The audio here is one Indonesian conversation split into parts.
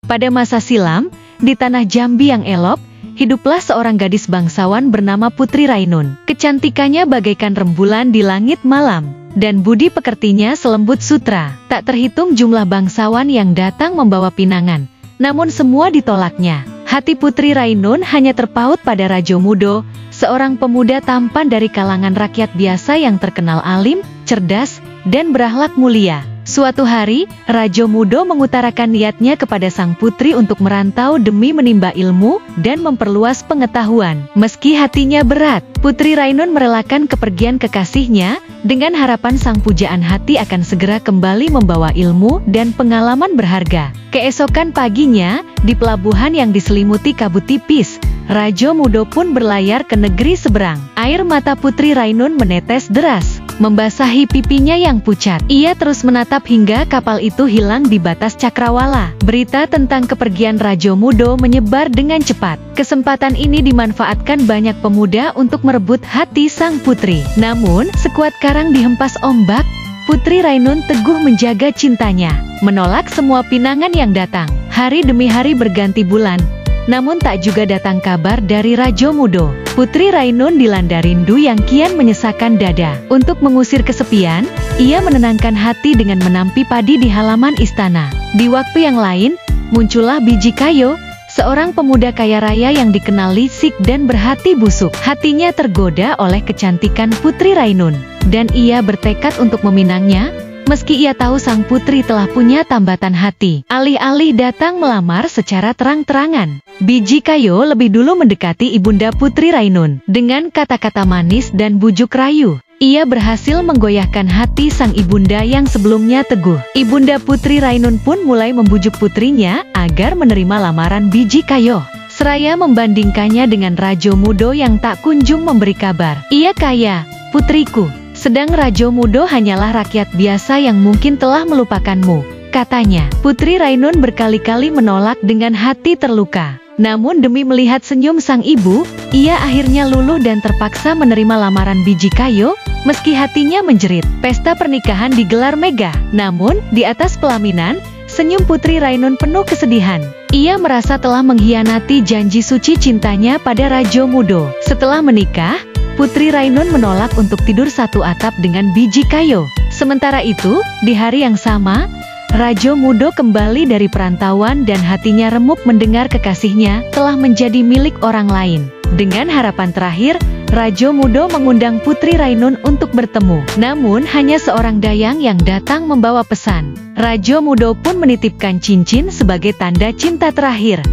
Pada masa silam, di tanah Jambi yang elok, hiduplah seorang gadis bangsawan bernama Putri Rainun. Kecantikannya bagaikan rembulan di langit malam, dan budi pekertinya selembut sutra. Tak terhitung jumlah bangsawan yang datang membawa pinangan, namun semua ditolaknya. Hati Putri Rainun hanya terpaut pada Rajo Mudo, seorang pemuda tampan dari kalangan rakyat biasa yang terkenal alim, cerdas, dan berakhlak mulia. Suatu hari, Rajo Mudo mengutarakan niatnya kepada sang putri untuk merantau demi menimba ilmu dan memperluas pengetahuan. Meski hatinya berat, Putri Rainun merelakan kepergian kekasihnya dengan harapan sang pujaan hati akan segera kembali membawa ilmu dan pengalaman berharga. Keesokan paginya, di pelabuhan yang diselimuti kabut tipis, Rajo Mudo pun berlayar ke negeri seberang. Air mata Putri Rainun menetes deras, membasahi pipinya yang pucat. Ia terus menatap hingga kapal itu hilang di batas cakrawala. Berita tentang kepergian Rajo Mudo menyebar dengan cepat. Kesempatan ini dimanfaatkan banyak pemuda untuk merebut hati sang putri. Namun, sekuat karang dihempas ombak, Putri Rainun teguh menjaga cintanya, menolak semua pinangan yang datang. Hari demi hari berganti bulan, namun tak juga datang kabar dari Rajo Mudo. Putri Rainun dilanda rindu yang kian menyesakkan dada. Untuk mengusir kesepian, ia menenangkan hati dengan menampi padi di halaman istana. Di waktu yang lain, muncullah Biji Kayo, seorang pemuda kaya raya yang dikenal licik dan berhati busuk. Hatinya tergoda oleh kecantikan Putri Rainun, dan ia bertekad untuk meminangnya, meski ia tahu sang putri telah punya tambatan hati. Alih-alih datang melamar secara terang-terangan, Biji Kayo lebih dulu mendekati ibunda Putri Rainun. Dengan kata-kata manis dan bujuk rayu, ia berhasil menggoyahkan hati sang ibunda yang sebelumnya teguh. Ibunda Putri Rainun pun mulai membujuk putrinya agar menerima lamaran Biji Kayo, seraya membandingkannya dengan Rajo Mudo yang tak kunjung memberi kabar. Ia kaya, putriku, sedang Rajo Mudo hanyalah rakyat biasa yang mungkin telah melupakanmu, katanya. Putri Rainun berkali-kali menolak dengan hati terluka. Namun demi melihat senyum sang ibu, ia akhirnya luluh dan terpaksa menerima lamaran Biji Kayo, meski hatinya menjerit. Pesta pernikahan digelar megah, namun di atas pelaminan, senyum Putri Rainun penuh kesedihan. Ia merasa telah mengkhianati janji suci cintanya pada Rajo Mudo. Setelah menikah, Putri Rainun menolak untuk tidur satu atap dengan Biji Kayo. Sementara itu, di hari yang sama, Rajo Mudo kembali dari perantauan dan hatinya remuk mendengar kekasihnya telah menjadi milik orang lain. Dengan harapan terakhir, Rajo Mudo mengundang Putri Rainun untuk bertemu. Namun hanya seorang dayang yang datang membawa pesan. Rajo Mudo pun menitipkan cincin sebagai tanda cinta terakhir.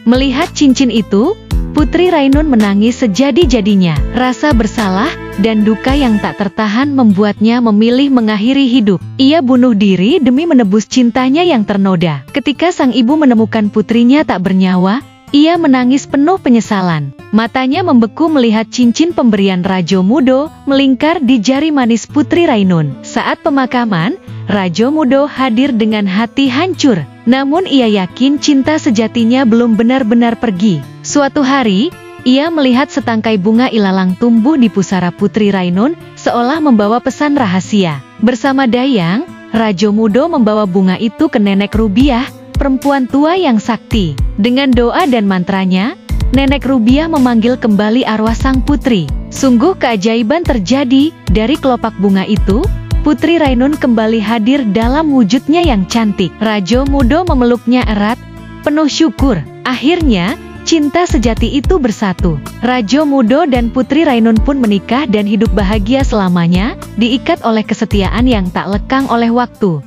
Melihat cincin itu, Putri Rainun menangis sejadi-jadinya. Rasa bersalah dan duka yang tak tertahan membuatnya memilih mengakhiri hidup. Ia bunuh diri demi menebus cintanya yang ternoda. Ketika sang ibu menemukan putrinya tak bernyawa, ia menangis penuh penyesalan. Matanya membeku melihat cincin pemberian Rajo Mudo melingkar di jari manis Putri Rainun. Saat pemakaman, Rajo Mudo hadir dengan hati hancur. Namun ia yakin cinta sejatinya belum benar-benar pergi. Suatu hari, ia melihat setangkai bunga ilalang tumbuh di pusara Putri Rainun, seolah membawa pesan rahasia. Bersama dayang, Rajo Mudo membawa bunga itu ke Nenek Rubiah, perempuan tua yang sakti. Dengan doa dan mantranya, Nenek Rubiah memanggil kembali arwah sang putri. Sungguh keajaiban terjadi. Dari kelopak bunga itu, Putri Rainun kembali hadir dalam wujudnya yang cantik. Rajo Mudo memeluknya erat, penuh syukur. Akhirnya, cinta sejati itu bersatu. Rajo Mudo dan Putri Rainun pun menikah dan hidup bahagia selamanya, diikat oleh kesetiaan yang tak lekang oleh waktu.